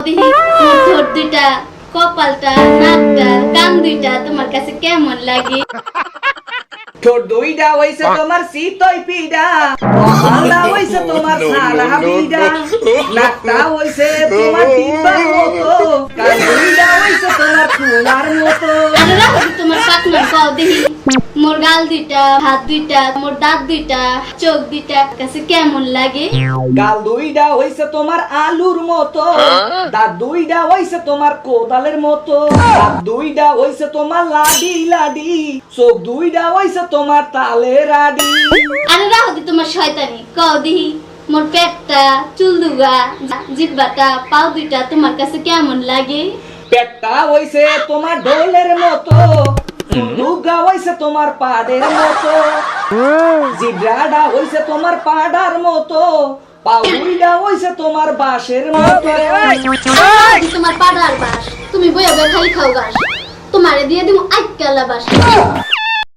ঠোঁট দুইটা, কপালটা, নাকটা, কান দুইটা তোমার কাছে কেমন লাগে? ঠোঁট দুইটা হইছে তোমার শীতই পিডা, কপালটা হইছে তোমার সারা বিডা, নাকটা হইছে তোমার টিম্বার মতো, কান দুইটা হইছে তোমার ফুলার মতো। আরে রাখো তোমার পাকনার কও দেখি। মোর গাল দুইটা, হাত দুইটা, মোর দাঁত দুইটা, চোখ দুইটা কাছে কেমন লাগে? গাল দুইটা হইছে তোমার আলুর মতো, দাঁত দুইটা হইছে তোমার কোদালের মতো, হাত দুইটা হইছে তোমার লাডি লাডি, চোখ দুইটা হইছে তোমার তালের আডি। আরে রাখো তোমার শয়তানি কও দেখি। মোর পেটটা, চুল দুগা, জিহ্বাটা, পাও দুইটা তোমার কাছে কেমন লাগে? পেটটা হইছে তোমার ঢোলের মতো, দুগা হইছে তোমার পাড়ের মতো, জিব্রাডা হইছে তোমার পাড়ার মতো, পাউইডা হইছে তোমার বাঁশের মতো। তোমার পাড়ার বাস, তুমি বইয়া বইয়া খালি খাও গাছ, তোমারে দিয়ে দিব আইকালা বাস।